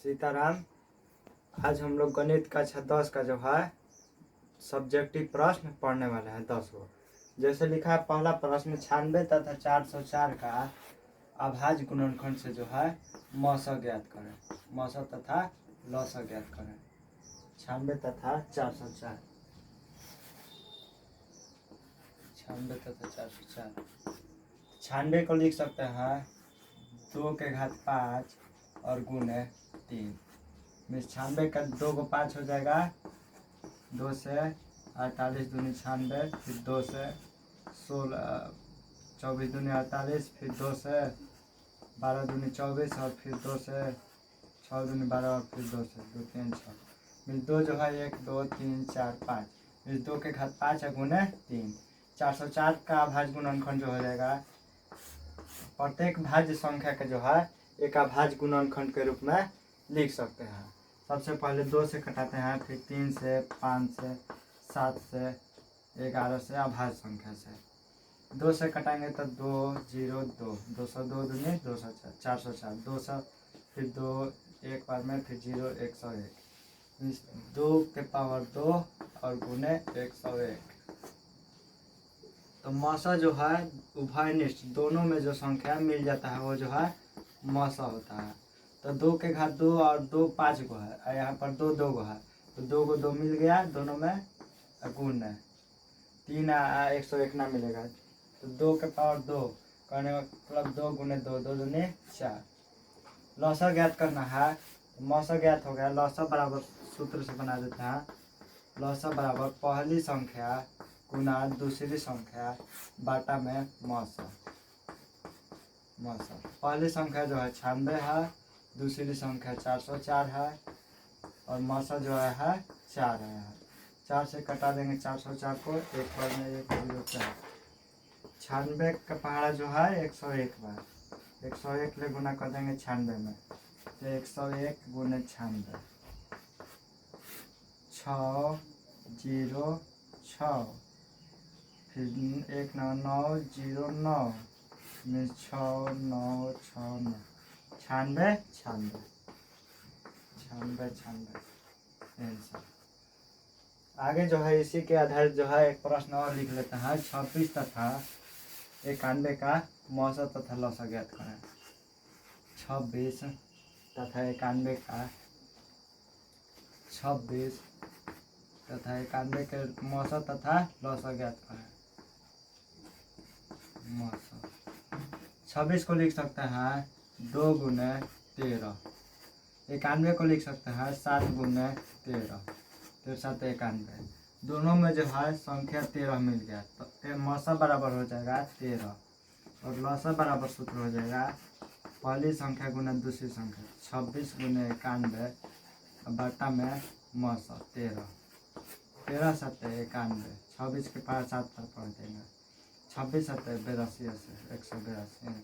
सीताराम। आज हम लोग गणित का कक्षा 10 का जो है सब्जेक्टिव प्रश्न पढ़ने वाले हैं 10 को। जैसे लिखा है पहला प्रश्न 96 तथा 404 का अभाज्य गुणनखंड से जो है मौसा ज्ञात करें। मौसा तथा लौसा ज्ञात करें। 96 तथा 404। 96 तथा 404। 96 को लिख सकते हैं 2 के घात 5 और गुणे 3। 96 का 2 को 5 हो जाएगा, 2 से 48 दूनी 96, फिर 2 से 16 24 दूनी 48, फिर 2 से 12 दूनी 24 और फिर 2 से 6 दूनी 12 और फिर 2 से 2 3 6 फिर 2 जो है 1 2 3 4 5। फिर 2 के घात 5 है गुणे 3। 404 का अभाज्य गुणनखंड जो हो जाएगा, प्रत्येक भाज्य संख्या के जो है एक अभाज्य गुणनखंड के रूप में लिख सकते हैं। सबसे पहले 2 से कटाते हैं, फिर 3 से 5 से 7 से 11 से अभाज्य संख्या से। 2 से कटाएंगे तो 2 0 2 202 दूनी 204 404 200 फिर 2 एक बार में फिर 0 101 2 के पावर 2 और गुणे 101। तो मौसा जो है उभयनिष्ठ दोनों में जो संख्या मिल जाता है वो जो है मौसा होता है। तो 2 के घात 2 और 2 5 को है और यहाँ पर 2 2 को है, तो 2 को 2 मिल गया, दोनों में गुण है 3 101 ना मिलेगा। तो 2 के पावर 2 करने मतलब 2 गुणे 2 2 दूनी 4। लौसा ज्ञात करना है, तो मौसा ज्ञात हो गया। लौसा बराबर सूत्र से बना देते हैं, लौसा बराबर पहली संख्या गुना दूसरी संख्या बाटा में मौसा। मौसा पहली संख्या जो है 96 है, दूसरी संख्या 404 है और मौसा जो है 4 है। 4 से कटा देंगे 404 को, एक बार में 1 0 4। 96 का पहाड़ा जो है 101 बार, 101 ले गुना कर देंगे 96 में, तो 101 गुने 96 6 0 6 फिर 1 9 9 0 9 में 6 9 6 9 96 96 96 96। आगे जो है इसी के आधारित जो है एक प्रश्न और लिख लेते हैं। 26 तथा 91 का मौसा तथा लौसा ज्ञात करें। 26 तथा 91 का 26 तथा 91 के मौसा तथा लौसा ज्ञात करें। मौसा 26 को लिख सकते हैं 2 गुने 13। 91 को लिख सकते हैं 7 गुने 13, 7 91। दोनों में जो है संख्या 13 मिल गया, तो मौसा बराबर हो जाएगा 13 और लौसा बराबर सूत्र हो जाएगा पहली संख्या गुना दूसरी संख्या। 26 गुने 91 बाटा में मौसा 13 13 7 91। 26 के पास 7 पर पढ़ देंगे, 26 7 82 182।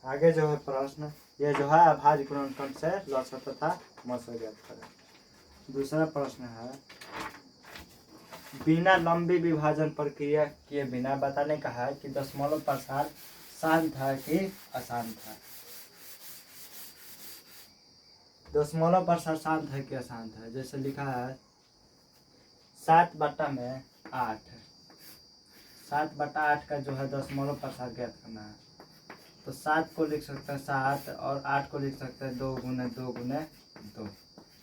आगे जो है प्रश्न ये जो है अभाज्य गुणनखंड से लौसा तथा मौसा ज्ञात करें। दूसरा प्रश्न है, बिना लंबी विभाजन प्रक्रिया किए बिना बताने का है कि दशमलव प्रसार शांत है कि अशांत है। दशमलव प्रसार शांत है कि अशांत है। जैसे लिखा है 7 बटा में 8, 7 बटा 8 का जो है दशमलव प्रसार ज्ञात करना है। तो 7 को लिख सकते हैं 7 और 8 को लिख सकते हैं 2 गुने 2 गुने 2।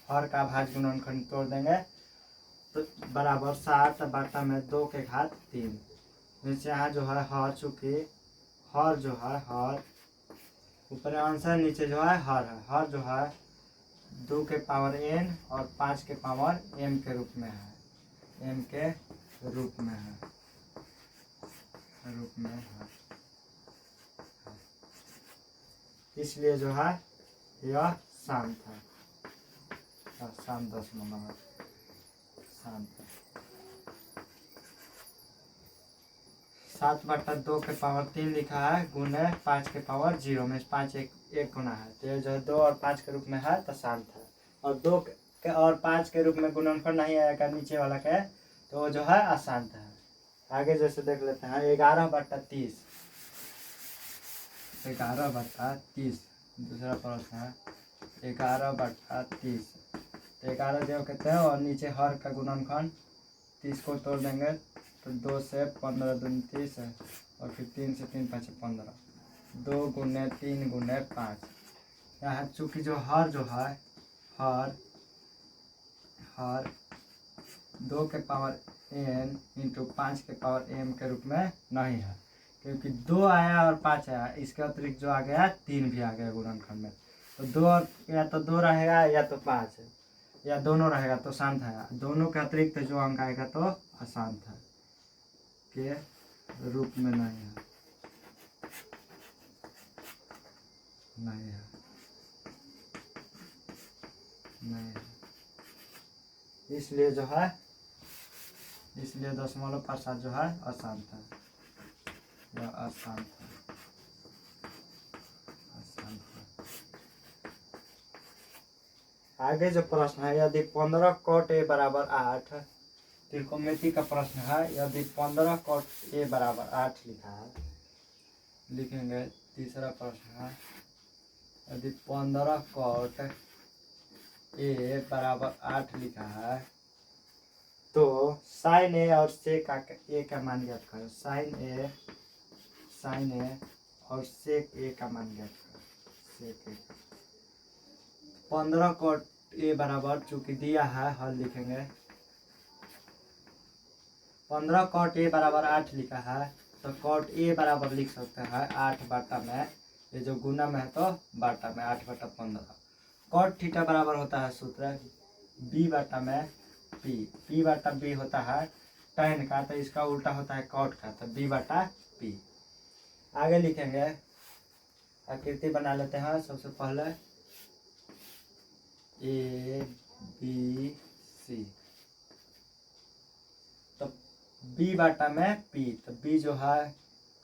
हर का अभाज्य गुणनखंड तोड़ देंगे तो बराबर 7 बटा में 2 के घात 3। नीचे यहाँ जो है हर, चूँकि हर जो है हर ऊपर आंसर, नीचे जो है हर है। हर जो है 2 के पावर n और 5 के पावर m के रूप में है, m के रूप में है, रूप में है। इसलिए जो है यह शांत है, शांत दशमलव है, शांत है। 7 बटा 2 के पावर 3 लिखा है गुने 5 के पावर 0 में 5 एक गुना है, तो ये जो है 2 और 5 के रूप में है तो शांत है। और 2 के और 5 के रूप में गुणनखंड नहीं आएगा नीचे वाला के, तो वो जो है अशांत है। आगे जैसे देख लेते हैं 11 बटा 30। 11 बटा 30 दूसरा प्रश्न है 11/30। तो 11 जो कहते हैं और नीचे हर का गुणनखंड 30 को तोड़ देंगे तो 2 से 15 दूनी 30 है और फिर 3 से 3 5 15, 2 गुने 3 गुने 5। यहाँ चूँकि जो है हर 2 के पावर n इंटू 5 के पावर m के रूप में नहीं है, क्योंकि 2 आया और 5 आया, इसके अतिरिक्त जो आ गया 3 भी आ गया गुणनखंड में। तो 2 या तो 2 रहेगा या तो 5 है, या दोनों रहेगा तो शांत है। दोनों के अतिरिक्त जो अंक आएगा तो अशांत है के रूप में नहीं है, नहीं है, नहीं है। इसलिए जो है दशमलव प्रसाद जो है अशांत है, यह अशांत है, अशांत है। आगे जो प्रश्न है, यदि 15 cot a बराबर 8, त्रिकोणमिति का प्रश्न है। यदि 15 cot a बराबर 8 लिखा है, लिखेंगे। तीसरा प्रश्न है, यदि 15 cot a बराबर 8 लिखा है तो साइन ए और सेक ए का मान ज्ञात करो। साइन ए और सेक ए का मान ज्ञात करो। सेक ए 15 cot a बराबर, चूंकि दिया है हल लिखेंगे। 15 cot a बराबर 8 लिखा है तो cot a बराबर लिख सकते हैं 8 बटा में, ये जो गुना में है तो बटा में 8/15। cot थीटा बराबर होता है सूत्र b बटा में p बटा b होता है tan का, तो इसका उल्टा होता है cot का, तो b बटा p। आगे लिखेंगे, आकृति बना लेते हैं। सबसे पहले a b c, तो b बटा में p, तो b जो है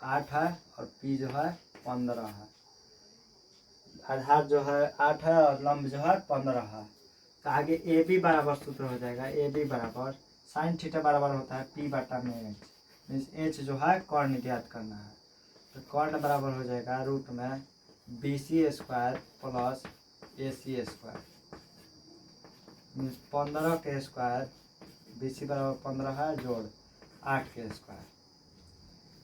8 है और p जो है 15 है। आधार जो है 8 है और लंब जो है 15 है। तो आगे ए बी बराबर सूत्र हो जाएगा। ए बी बराबर साइन थीटा बराबर होता है p बटा में h, मीन्स h जो है कर्ण ज्ञात करना है। तो कर्ण बराबर हो जाएगा रूट में BC² प्लस AC², मीन्स 15 के स्क्वायर, BC बराबर 15 है जोड़ 8 के स्क्वायर।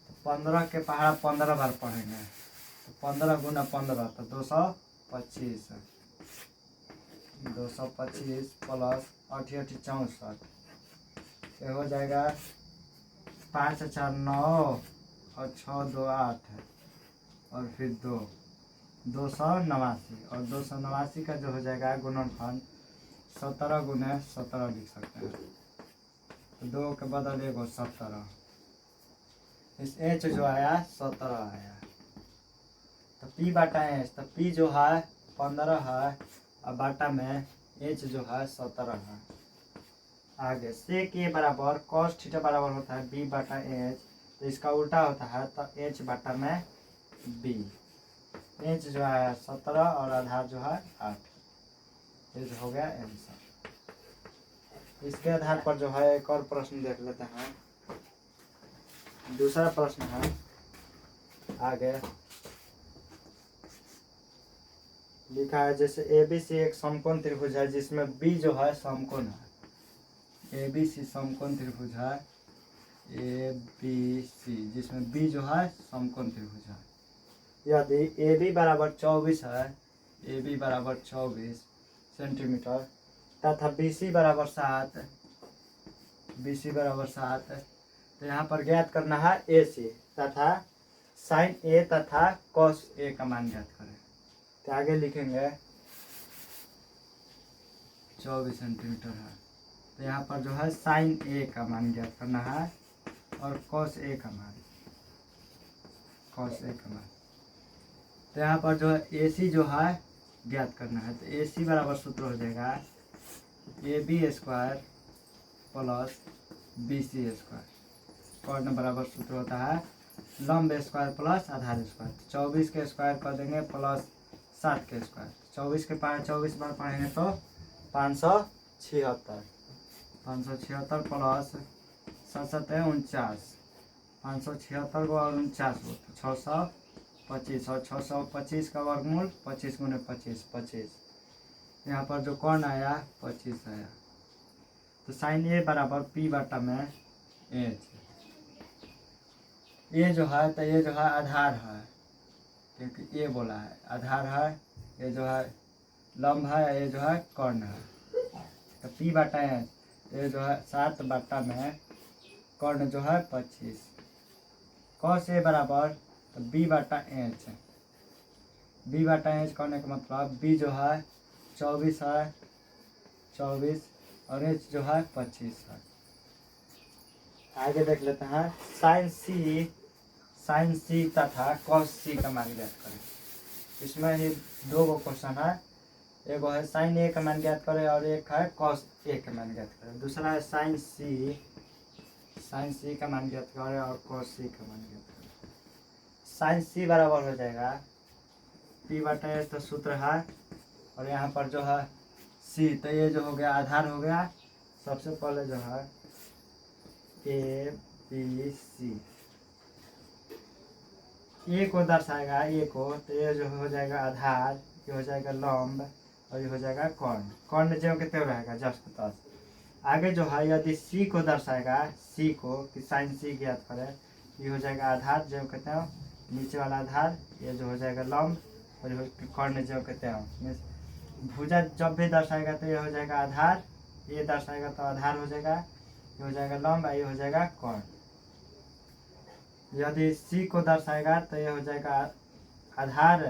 तो 15 के पहाड़ा 15 बार पढ़ेंगे, तो 15 गुना 15 तो 225, 225 प्लस 8 8 64, ये हो जाएगा 5 4 9 और 6 2 8 और फिर 289, और 289 का जो हो जाएगा गुणनखंड 17 गुने 17 लिख सकते हैं। तो 2 के बदल 1 17, इस h जो आया 17 आया। तो p बटा h, तो p जो है 15 है और बाटा में h जो है 17 है। आगे सेक ए बराबर cos थीटा बराबर होता है b बटा h, तो इसका उल्टा होता है तो h बटा में b। h जो है 17 और आधार जो है 8, ये जो हो गया आंसर। इसके आधार पर जो है एक और प्रश्न देख लेते हैं। दूसरा प्रश्न है, आगे लिखा है जैसे ABC एक समकोण त्रिभुज है जिसमें B जो है समकोण है। ABC समकोण त्रिभुज है ABC, जिसमें B जो है समकोण त्रिभुज है। यदि AB बराबर 24 है, AB बराबर 24 सेंटीमीटर तथा BC बराबर 7, BC बराबर 7, तो यहाँ पर ज्ञात करना है AC तथा साइन A तथा cos A का मान ज्ञात करें। तो आगे लिखेंगे 24 सेंटीमीटर है, तो यहाँ पर जो है साइन A का मान ज्ञात करना है और cos A का मान, तो यहाँ पर जो है AC जो है ज्ञात करना है। तो AC बराबर सूत्र हो जाएगा AB² प्लस BC²। कर्ण बराबर सूत्र होता है लंब स्क्वायर प्लस आधार स्क्वायर। 24 के स्क्वायर कर देंगे प्लस 7 के स्क्वायर, 24 के पार 24 बार पढ़ेंगे तो 576, 576 प्लस 7 7 49, 576 को और 49 को तो 625, और 625 का वर्गमूल 25 गुने 25 25, यहाँ पर जो कौन आया 25 आया। तो साइन ए बराबर पी बटा में एच। ये जो है तो ये जो है आधार है, क्योंकि ये बोला है आधार है, ये जो है लंब है, ये जो है कर्ण है। तो पी बटा एच, ये जो है 7 बटा में कर्ण जो है 25। कॉस ए बराबर तो बी बटा एच। बी बटा एच करने का मतलब बी जो है 24 है, 24 और एच जो है 25 है। आगे देख लेते हैं साइन सी तथा कॉस सी का मान ज्ञात करें। इसमें ही दो गो क्वेश्चन है, एगो है साइन ए का मान ज्ञात करें और एक है कॉस ए का मान ज्ञात करें। दूसरा है साइन सी का मान ज्ञात करें और कॉस सी का मान ज्ञात करें। साइन सी बराबर हो जाएगा पी बटा एच, तो सूत्र है, और यहाँ पर जो है सी, तो ये जो हो गया आधार हो गया। सबसे पहले जो है ए बी सी, ए को दर्शाएगा ए को, तो ये जो हो जाएगा आधार, ये हो जाएगा लंब और ये हो जाएगा कर्ण। कर्ण जो कितने रहेगा जस्ट तस। आगे जो है यदि सी को दर्शाएगा, सी को कि साइन सी ज्ञात करें, ये हो जाएगा आधार जो कहते हैं नीचे वाला आधार, ये जो हो जाएगा लंब और ये कर्ण जो कहते हैं। भुजा जब भी दर्शाएगा तो ये हो जाएगा आधार, ये दर्शाएगा तो आधार हो जाएगा, ये हो जाएगा लंब, ये हो जाएगा कर्ण। यदि सी को दर्शाएगा तो ये हो जाएगा आधार,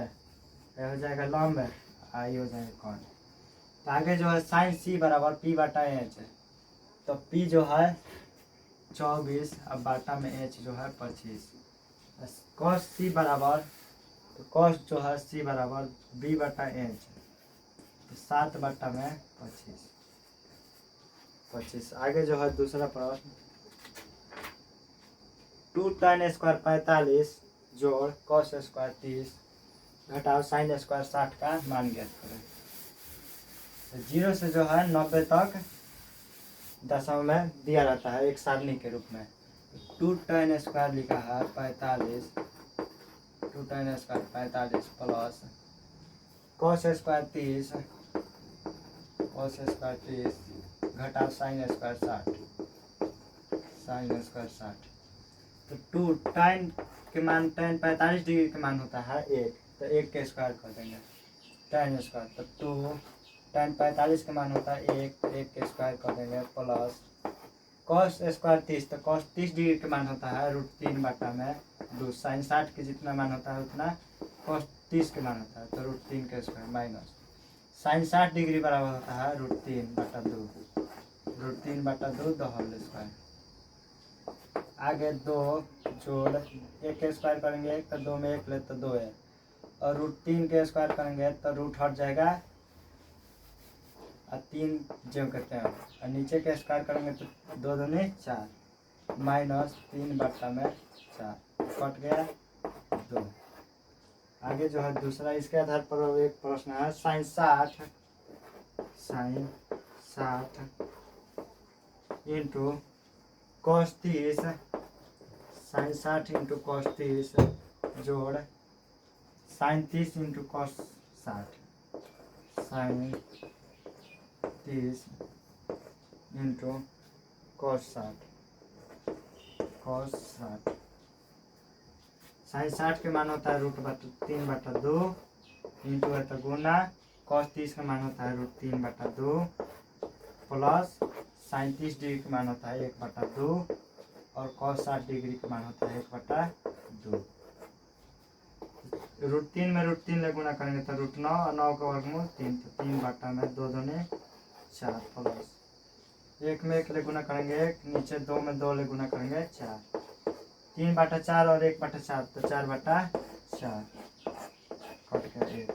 ये हो जाएगा लंब, ये हो जाएगा कर्ण। तो आगे जो है साइन सी बराबर पी बटा एच, तो पी जो है 24 अब बाटा में एच जो है 25। कॉस सी बराबर, तो कॉस जो है सी बराबर बी बटा एच, तो 7 बटा में 25। आगे जो है दूसरा प्रश्न, 2 tan स्क्वायर 45 जोड़ कॉस स्क्वायर 30 घटाओ साइन स्क्वायर 60 का मान ज्ञात करें। तो 0 से जो है 90 तक दशमलव में दिया रहता है एक सारणी के रूप में। 2 tan स्क्वायर लिखा है 45, 2 tan square 45 plus cos square 30, cos square 30 घटाओ साइन स्क्वायर 60, साइन स्क्वायर 60। तो 2 tan के मान tan 45 डिग्री के मान होता है 1, तो 1 के स्क्वायर कर देंगे tan स्क्वायर। तो 2 tan 45 के मान होता है 1, 1 के स्क्वायर कर देंगे प्लस cos स्क्वायर 30, तो cos 30 डिग्री के मान होता है √3 बटा में 2। साइन 60 के जितना मान होता है उतना cos 30 के मान होता है, तो √3 के स्क्वायर माइनस साइन 60 डिग्री बराबर होता है √3 बटा 2, √3 बटा 2 द होल स्क्वायर। आगे 2 जोड़ 1 के स्क्वायर करेंगे तो 2 में 1 ले तो 2 है, और √3 के स्क्वायर करेंगे तो रूट हट जाएगा और 3 जो कहते हैं, और नीचे के स्क्वायर करेंगे तो 2 दूनी 4 माइनस 3 बटा में 4 कट गया 2। आगे जो है दूसरा इसके आधार पर एक प्रश्न है sine 60 into cos 30, sine 60 into cos 30 जोड़ sine 30 into cos 60, sine 30 into cos 60, cos 60। Sine 60 के मान होता है √3 बटा 2 इंटू है तो गुना, कॉस 30 का मान होता है √3 बटा 2 प्लस साइन 30 डिग्री का मान होता है 1 बटा 2 और कॉस 60 डिग्री का मान होता है 1 बटा 2। √3 में √3 ले गुना करेंगे तो √9 और 9 का वर्गमूल 3, तो 3 बटा में 2 दूनी 4 प्लस 1 में 1 ले गुना करेंगे 1, नीचे 2 में 2 ले गुना करेंगे 4, 3 बटा 4 और 1 बटा 4, तो 4 बटा 4 कट के 1।